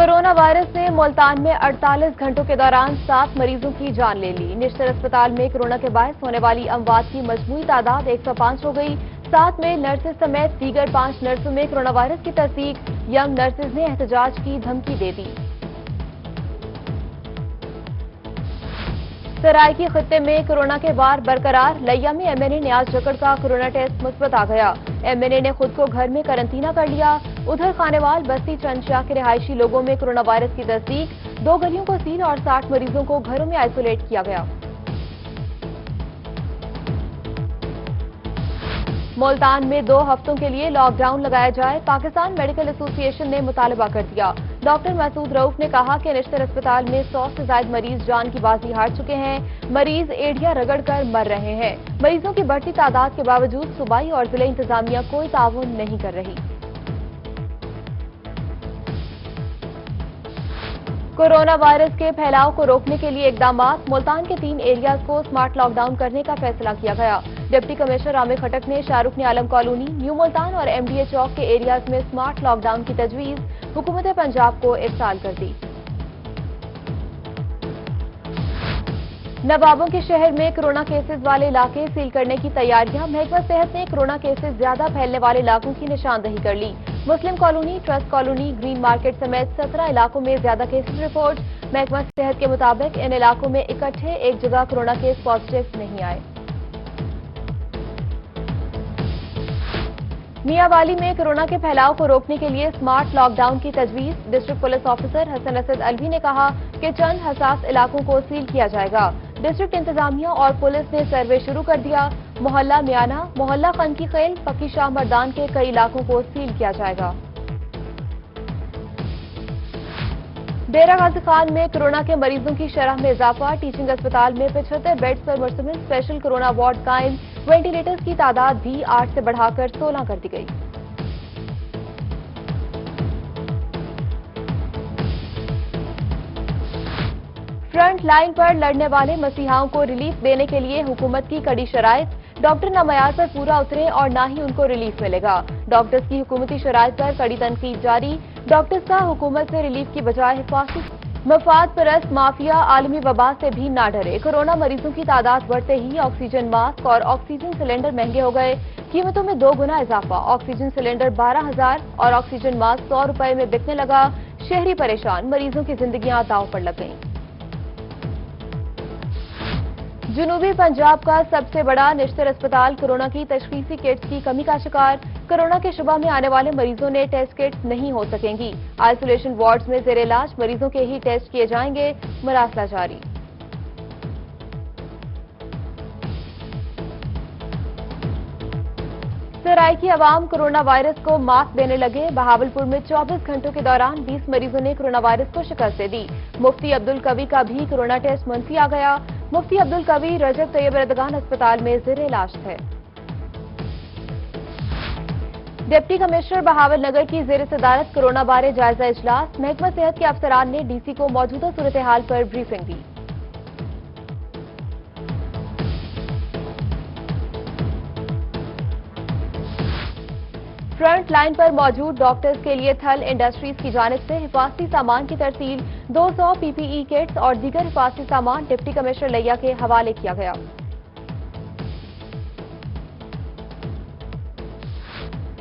Corona virus ने मुल्तान में 48 घंटों के दौरान 7 मरीजों की जान ले ली। निश्चित अस्पताल में कोरोना के बायस होने वाली अमवात की मजमूई तादाद 105 हो गई। साथ में नर्सेज समेत दीगर 5 नर्सों में कोरोना वायरस की तस्दीक। यंग नर्सेज ने एहतजाज की धमकी दे दी। सरायकी खित्ते में कोरोना के वार बरकरार। लिया में एमएनए नियाज जकड़ का कोरोना टेस्ट मुस्बत आ गया। एमएनए ने खुद को घर में करंटीना कर लिया। उधर खानेवाल बस्ती चंदशाह के रिहायशी लोगों में कोरोना वायरस की तस्दीक। 2 गलियों को सील और 60 मरीजों को घरों में आइसोलेट किया गया। मुल्तान में 2 हफ्तों के लिए लॉकडाउन लगाया जाए, पाकिस्तान मेडिकल एसोसिएशन ने मुतालबा कर दिया। डॉक्टर मसूद रऊफ ने कहा कि निश्चित अस्पताल में 100 से ज्यादा मरीज जान की बाजी हार चुके हैं। मरीज एड़ियां रगड़ कर मर रहे हैं। मरीजों की बढ़ती तादाद के बावजूद सूबाई और जिले इंतजामिया कोई ताउन नहीं कर रही। कोरोना वायरस के फैलाव को रोकने के लिए इकदामात। मुल्तान के 3 एरियाज को स्मार्ट लॉकडाउन करने का फैसला किया गया। डिप्टी कमिश्नर आमिर खटक ने शाहरुख ने आलम कॉलोनी, न्यू मुल्तान और एमडीए चौक के एरियाज में स्मार्ट लॉकडाउन की तजवीज हुकूमत पंजाब को इरसाल कर दी। नवाबों के शहर में कोरोना केसेस वाले इलाके सील करने की तैयारियां। महकमा सेहत ने कोरोना केसेस ज्यादा फैलने वाले इलाकों की निशानदही कर ली। मुस्लिम colony, trust colony, green market समेत 17 इलाकों में ज्यादा केसेस रिपोर्ट। महकमा सेहत के मुताबिक इन इलाकों में इकट्ठे एक जगह कोरोना केस पॉजिटिव नहीं आए। मियांवाली में कोरोना के फैलाव को रोकने के लिए स्मार्ट लॉकडाउन की तजवीज। District police officer Hasan Asad Alvi ने कहा कि चंद हसास इलाकों को सील किया जाएगा। डिस्ट्रिक्ट इंतजामिया और पुलिस ने सर्वे शुरू कर दिया। मोहल्ला मियाना, मोहल्ला खन की खेल, पक्की शाह मर्दान के कई इलाकों को सील किया जाएगा। डेरा गाजी खान में कोरोना के मरीजों की शरह में इजाफा। टीचिंग अस्पताल में 75 बेड्स पर मुश्तमिल स्पेशल कोरोना वार्ड कायम। वेंटिलेटर्स की तादाद भी 8 से बढ़ाकर 16 कर दी गई। फ्रंट लाइन पर लड़ने वाले मसीहाओं को रिलीफ देने के लिए हुकूमत की कड़ी शराइत। डॉक्टर न मयार पर पूरा उतरे और न ही उनको रिलीफ मिलेगा। डॉक्टर्स की हुकूमती शराइत पर कड़ी तनकीद जारी। डॉक्टर्स का हुकूमत से रिलीफ की बजाय हिफाजती मफाद परस्त माफिया आलमी वबा से भी ना डरे। कोरोना मरीजों की तादाद बढ़ते ही ऑक्सीजन मास्क और ऑक्सीजन सिलेंडर महंगे हो गए। कीमतों में 2 गुना इजाफा। ऑक्सीजन सिलेंडर 12,000 और ऑक्सीजन मास्क 100 रुपए में बिकने लगा। शहरी परेशान, मरीजों की जिंदगियां दांव पर लग गईं। जनूबी पंजाब का सबसे बड़ा निश्चित अस्पताल कोरोना की तशखीसी किट्स की कमी का शिकार। कोरोना के शुबा में आने वाले मरीजों ने टेस्ट किट्स नहीं हो सकेंगी। आइसोलेशन वार्ड्स में जेर इलाज मरीजों के ही टेस्ट किए जाएंगे। मरासला जारी। सरायकी अवाम कोरोना वायरस को मात देने लगे। बहावलपुर में 24 घंटों के दौरान 20 मरीजों ने कोरोना वायरस को शिकस्त दे दी। मुफ्ती अब्दुल कवी का भी कोरोना टेस्ट मंफी आ गया। मुफ्ती अब्दुल कवी रजब तैयब रदगान अस्पताल में जेर इलाज थे। डिप्टी कमिश्नर बहावल नगर की जेर सदारत कोरोना बारे जायजा इजलास। महकमा सेहत के अफसरान ने डीसी को मौजूदा सूरत हाल पर ब्रीफिंग दी। फ्रंट लाइन पर मौजूद डॉक्टर्स के लिए थल इंडस्ट्रीज की जानिब से हिफाजती सामान की तरसील। 200 पीपीई किट्स और दीगर हिफाजती सामान डिप्टी कमिश्नर लिया के हवाले किया गया।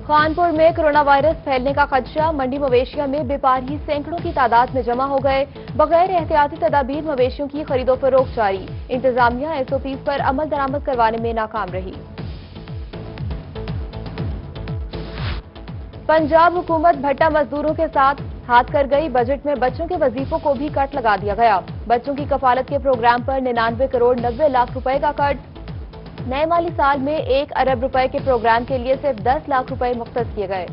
खानपुर में कोरोना वायरस फैलने का खदशा। मंडी मवेशिया में बेपारी सैकड़ों की तादाद में जमा हो गए। बगैर एहतियाती तदाबीर मवेशियों की खरीदो फरोख्त जारी। इंतजामिया एसओपी पर अमल दरामद करवाने में नाकाम रही। पंजाब हुकूमत भट्टा मजदूरों के साथ हाथ कर गई। बजट में बच्चों के वजीफों को भी कट लगा दिया गया। बच्चों की कफालत के प्रोग्राम पर 99 करोड़ 90 लाख रुपए का कट। नए माली साल में 1 अरब रुपए के प्रोग्राम के लिए सिर्फ 10 लाख रुपए मुख्तस किए गए।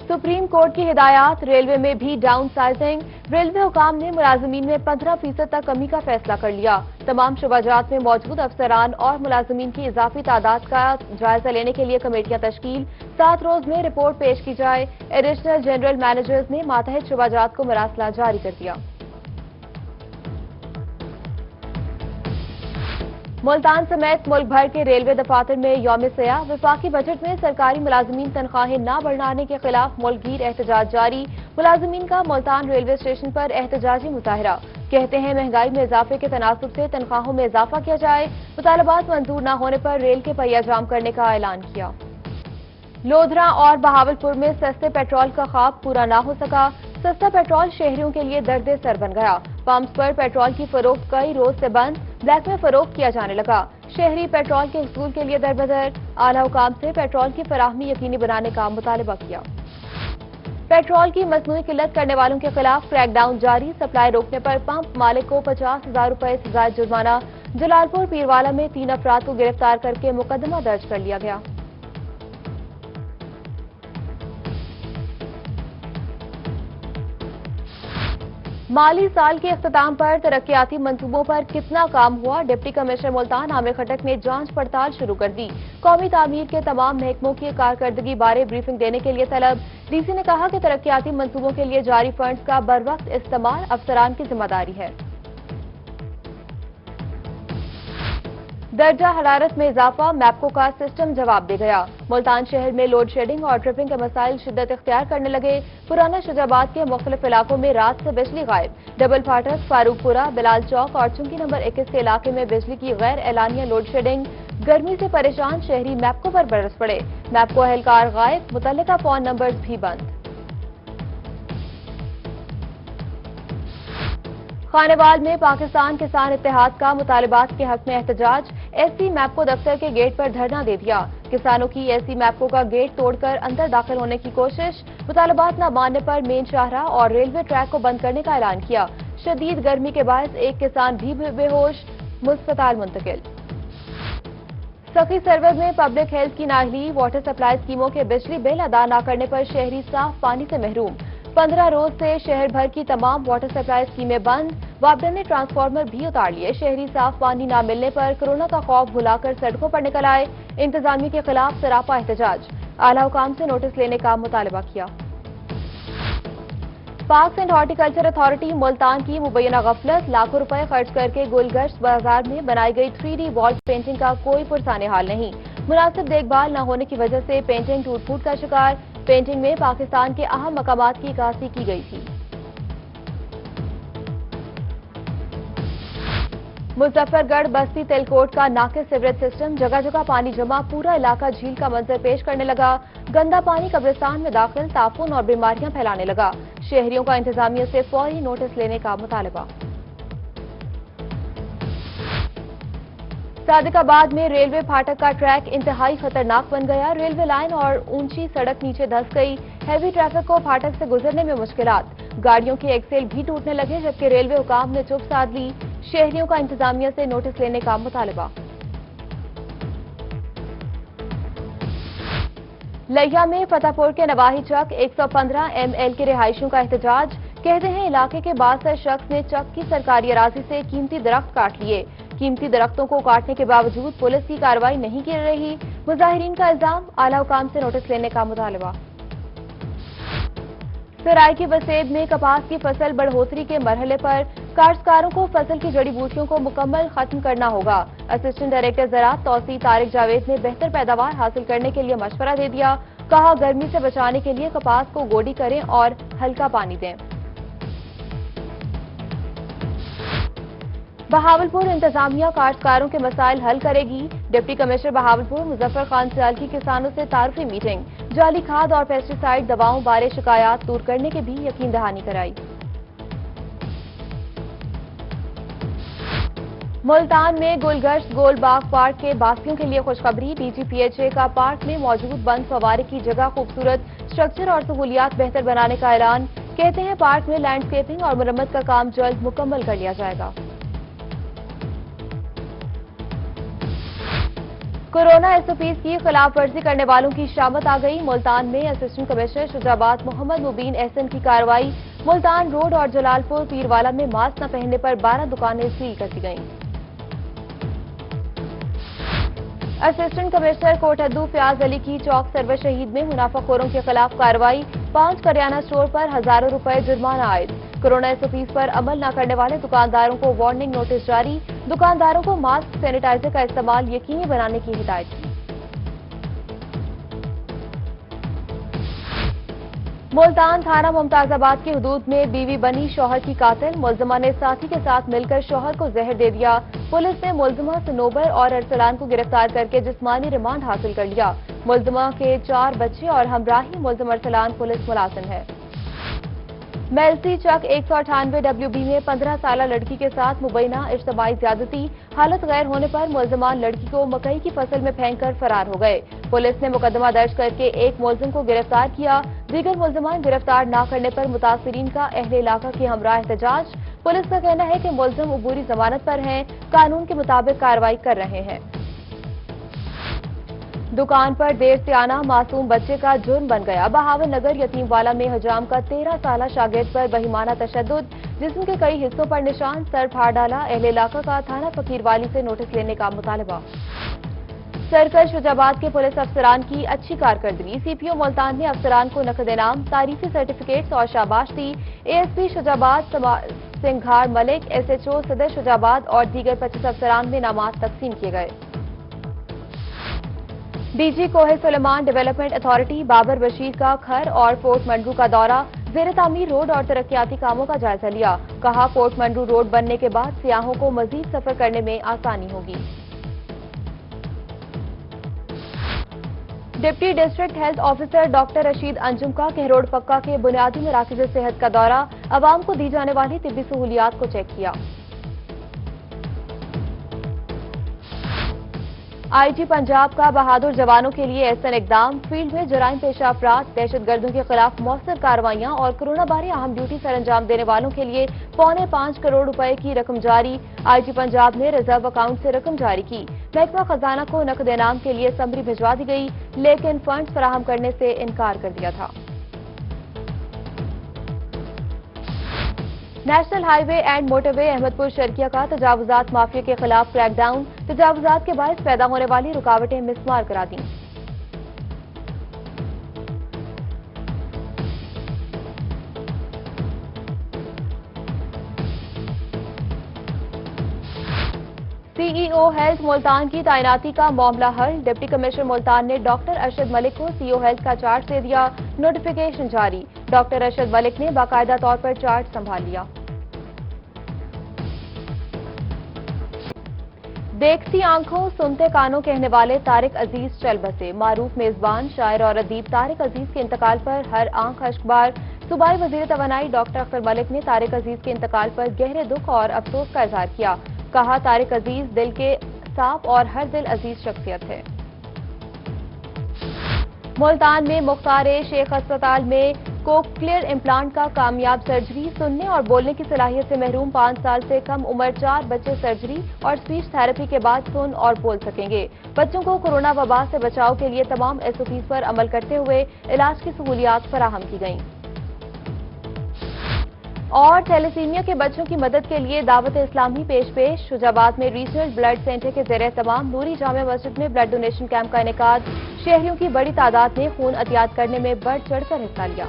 सुप्रीम कोर्ट की हिदायत। रेलवे में भी डाउन साइजिंग। रेलवे हुकाम ने मुलाजमीन में 15% तक कमी का फैसला कर लिया। तमाम शुबाजात में मौजूद अफसरान और मुलाजमीन की इजाफी तादाद का जायजा लेने के लिए कमेटियां तश्कील। 7 रोज में रिपोर्ट पेश की जाए। एडिशनल जनरल मैनेजर्स ने मातहत शुबाजात को मरासला जारी कर दिया। मुल्तान समेत मुल्क भर के रेलवे दफातर में यौम सयाह। वफाकी बजट में सरकारी मुलाजमीन तनख्वाहें न बढ़ाने के खिलाफ मुल्कगीर एहतजाज जारी। मुलाजमीन का मुल्तान रेलवे स्टेशन पर एहतजाजी मुजाहरा। कहते हैं महंगाई में इजाफे के तनासुब से तनख्वाहों में इजाफा किया जाए। मुतालबात मंजूर न होने पर रेल के पहिया जाम करने का ऐलान किया। लोधरा और बहावलपुर में सस्ते पेट्रोल का ख्वाब पूरा न हो सका। सस्ता पेट्रोल शहरियों के लिए दर्द सर बन गया। पंप्स पर पेट्रोल की फरोख्त कई रोज से बंद, ब्लैक में फरोख्त किया जाने लगा। शहरी पेट्रोल के हसूल के लिए दरबदर। आला हुकाम से पेट्रोल की फराहमी यकीनी बनाने का मुतालबा किया। पेट्रोल की मसनूई किल्लत करने वालों के खिलाफ क्रैकडाउन जारी। सप्लाई रोकने पर पंप मालिक को 50,000 रुपए से ज्यादा जुर्माना। जलालपुर पीरवाला में 3 अफराद को गिरफ्तार करके मुकदमा दर्ज कर लिया गया। माली साल के इख्तिताम पर तरक्याती मंसूबों पर कितना काम हुआ, डिप्टी कमिश्नर मुल्तान आमिर खटक ने जांच पड़ताल शुरू कर दी। कौमी तामीर के तमाम महकमों की कारकर्दगी बारे ब्रीफिंग देने के लिए तलब। डीसी ने कहा कि तरक्याती मंसूबों के लिए जारी फंड्स का बरवक्त इस्तेमाल अफसरान की जिम्मेदारी है। दर्जा हरारत में इजाफा, मैपको का सिस्टम जवाब दे गया। मुल्तान शहर में लोड शेडिंग और ट्रिपिंग के मसाइल शिद्दत इख्तियार करने लगे। पुराना शुजाबाद के मुख्तलिफ इलाकों में रात से बिजली गायब। डबल फाटक, फारूकपुरा, बिलाल चौक और चुंगी नंबर 21 के इलाके में बिजली की गैर एलानिया लोड शेडिंग। गर्मी से परेशान शहरी मैपको पर बरस पड़े। मैपको एहलकार गायब, मुतल्लिका फोन नंबर्स भी बंद। खानेवाल में पाकिस्तान किसान इत्तेहाद का मुतालिबात के हक में एहतजाज। एससी मैपको दफ्तर के गेट पर धरना दे दिया। किसानों की एससी मैपको का गेट तोड़कर अंदर दाखिल होने की कोशिश। मुतालिबात न मानने पर मेन शाहराह और रेलवे ट्रैक को बंद करने का ऐलान किया। शदीद गर्मी के बायस एक किसान भी बेहोश, अस्पताल मुंतकिल। सखी सर्वर में पब्लिक हेल्थ की नाअहली। वाटर सप्लाई स्कीमों के बिजली बिल अदा न करने पर शहरी साफ पानी से महरूम। 15 रोज से शहर भर की तमाम वाटर सप्लाई स्कीमें बंद। वापडा ने ट्रांसफार्मर भी उतार लिए। शहरी साफ पानी न मिलने पर कोरोना का खौफ भुलाकर सड़कों पर निकल आए। इंतजामिया के खिलाफ सरापा एहतजाज। आला हुकाम से नोटिस लेने का मुतालबा किया। Parks and horticulture authority Multan की मुबैना गफलत। लाखों रुपए खर्च करके गुलगश्त बाजार में बनाई गई 3D वॉल पेंटिंग का कोई पुरसाने हाल नहीं। मुनासिब देखभाल न होने की वजह से पेंटिंग टूट फूट का शिकार। पेंटिंग में पाकिस्तान के अहम मकामात की इक्कासी की गई थी। मुजफ्फरगढ़ बस्ती तेलकोट का नाकिस सीवरेज सिस्टम, जगह जगह पानी जमा, पूरा इलाका झील का मंजर पेश करने लगा। गंदा पानी कब्रिस्तान में दाखिल, ताफून और बीमारियां फैलाने लगा। शहरियों का इंतजामिया से फौरी नोटिस लेने का मुतालबा। सादिकाबाद में रेलवे फाटक का ट्रैक इंतहाई खतरनाक बन गया। रेलवे लाइन और ऊंची सड़क नीचे धंस गई। हैवी ट्रैफिक को फाटक से गुजरने में मुश्किलात। गाड़ियों के एक्सेल भी टूटने लगे, जबकि रेलवे हुकाम ने चुप साध ली। शहरियों का इंतजामिया से नोटिस लेने का मुतालबा। लैया में फतेहपुर के नवाही चक 115 ML के रिहायशियों का एहतजाज। कहते हैं इलाके के बासर शख्स ने चक की सरकारी अराजी से कीमती दरख्त काट लिए। कीमती दरख्तों को काटने के बावजूद पुलिस की कार्रवाई नहीं की रही। मुजाहिरीन का इल्जाम, आला हुकाम से नोटिस लेने का मुतालबा। सराय की बसेद में कपास की फसल बढ़ोतरी के मरहले पर काश्तकारों को फसल की जड़ी बूटियों को मुकम्मल खत्म करना होगा। असिस्टेंट डायरेक्टर ज़राअत तौसीफ तारिक जावेद ने बेहतर पैदावार हासिल करने के लिए मशवरा दे दिया। कहा गर्मी से बचाने के लिए कपास को गोडी करें और हल्का पानी दें। बहावलपुर इंतजामिया काश्तकारों के मसाइल हल करेगी। डिप्टी कमिश्नर बहावलपुर मुजफ्फर खान सियालकी किसानों से तारुफी मीटिंग। जाली खाद और पेस्टिसाइड दवाओं बारे शिकायत दूर करने की भी यकीन दहानी कराई। मुल्तान में गुलगश्त गोलबाग पार्क के बासियों के लिए खुशखबरी। DGPHA का पार्क में मौजूद बंद फवारे की जगह खूबसूरत स्ट्रक्चर और सहूलियात बेहतर बनाने का ऐलान। कहते हैं पार्क में लैंडस्केपिंग और मरम्मत का काम जल्द मुकम्मल कर लिया जाएगा। कोरोना SOPs की खिलाफ वर्जी करने वालों की शामत आ गई। मुल्तान में असिस्टेंट कमिश्नर शुजाबाद मोहम्मद मुबीन एहसन की कार्रवाई। मुल्तान रोड और जलालपुर पीरवाला में मास्क न पहनने पर 12 दुकानें सील कर दी गईं। असिस्टेंट कमिश्नर कोटहदू फयाज अली की चौक सर्वर शहीद में मुनाफाखोरों के खिलाफ कार्रवाई। 5 करियाना स्टोर पर हजारों रुपए जुर्माना आयद। कोरोना SOPs पर अमल न करने वाले दुकानदारों को वार्निंग नोटिस जारी, दुकानदारों को मास्क सैनिटाइजर का इस्तेमाल यकीनी बनाने की हिदायत की। मुल्तान थाना मुमताजाबाद की हदूद में बीवी बनी शौहर की कातिल, मुलजिमा ने साथी के साथ मिलकर शौहर को जहर दे दिया। पुलिस ने मुलजिमा सनोबर और अरसलान को गिरफ्तार करके जिस्मानी रिमांड हासिल कर लिया। मुलजिमा के 4 बच्चे और हमराही मुलजिम अरसलान पुलिस मुलाजिम है। मेलसी चक 198 WB में 15 साला लड़की के साथ मुबैना इज्तमाई ज्यादती, हालत गैर होने पर मुलजिमान लड़की को मकई की फसल में फेंककर फरार हो गए। पुलिस ने मुकदमा दर्ज करके एक मुलजिम को गिरफ्तार किया। दीगर मुलजिमान गिरफ्तार न करने पर मुतासिरीन का अहले इलाका की हमरा एहतजाज। पुलिस का कहना है कि मुलजिम अबूरी जमानत पर हैं, कानून के मुताबिक कार्रवाई कर रहे हैं। दुकान पर देर से आना मासूम बच्चे का जुर्म बन गया। बहावल नगर यतीमवाला में हजाम का 13 साला शागिर्द पर बहिमाना तशद्दुद, जिस्म के कई हिस्सों पर निशान, सर फाड़ डाला। अहले इलाका का थाना फकीरवाली से नोटिस लेने का मुतालबा। सरकल शुजाबाद के पुलिस अफसरान की अच्छी कारकर्दगी, CPO मुल्तान ने अफसरान को नकद इनाम, तारीफी सर्टिफिकेट्स और शाबाश दी। ASP शुजाबाद सिंघार मलिक, SHO सदर शुजाबाद और दीगर 25 अफसरान में इनामात तकसीम किए गए। DG कोहे सुलेमान डेवलपमेंट अथॉरिटी बाबर बशीर का खर और पोर्ट मंडरू का दौरा, ज़ेर तामीर रोड और तरक्याती कामों का जायजा लिया। कहा पोर्ट मंडरू रोड बनने के बाद सियाहों को मजीद सफर करने में आसानी होगी। Deputy district health officer doctor Rashid Anjum का कहरोड़ पक्का के बुनियादी मराकज़ सेहत का दौरा, अवाम को दी जाने वाली तिब्बी सहूलियात को चेक किया। IG पंजाब का बहादुर जवानों के लिए एहसन इकदाम, फील्ड में जराइम पेशा अफराद, दहशतगर्दों के खिलाफ मौसर कार्रवाइयां और कोरोना बारी अहम ड्यूटी सर अंजाम देने वालों के लिए 5.25 करोड़ रुपए की रकम जारी। IG पंजाब ने रिजर्व अकाउंट से रकम जारी की। महकमा खजाना को नकद इनाम के लिए समरी भिजवा दी गई, लेकिन फंड्स फराहम करने से इनकार कर दिया था। National highway and motorway Ahmadpur Sharqiya का तजावुजात माफिया के खिलाफ क्रैकडाउन, तजावुजात के बायस पैदा होने वाली रुकावटें मिसमार करा दी। CEO हेल्थ मुल्तान की तैनाती का मामला हल, डिप्टी कमिश्नर मुल्तान ने डॉक्टर अरशद मलिक को CO हेल्थ का चार्ज दे दिया, नोटिफिकेशन जारी। डॉक्टर अरशद मलिक ने बाकायदा तौर पर चार्ज संभाल लिया। देखती आंखों सुनते कानों कहने वाले तारिक अजीज चल बसे। मारूफ मेजबान शायर और अदीब तारिक अजीज के इंतकाल पर हर आंख अश्कबार। सूबाई वजीर तवानाई डॉक्टर अख्तर मलिक ने तारिक अजीज के इंतकाल पर गहरे दुख और अफसोस का इजहार किया। कहा तारिक अजीज दिल के साफ और हर दिल अजीज शख्सियत है। मुल्तान में मुख्तार शेख अस्पताल में कोक्लियर इम्प्लांट का कामयाब सर्जरी, सुनने और बोलने की सलाहियत से महरूम 5 साल से कम उम्र 4 बच्चे सर्जरी और स्पीच थेरेपी के बाद सुन और बोल सकेंगे। बच्चों को कोरोना वबा से बचाव के लिए तमाम SOPs पर अमल करते हुए इलाज की सहूलियात फराहम की गईं। और थैलेसीमिया के बच्चों की मदद के लिए दावत इस्लामी पेश। शुजाबाद में रीजनल ब्लड सेंटर के ज़ेरे तमाम नूरी जामे मस्जिद में ब्लड डोनेशन कैंप का इनेकाद, शहरियों की बड़ी तादाद ने खून अतियात करने में बढ़ चढ़कर हिस्सा लिया।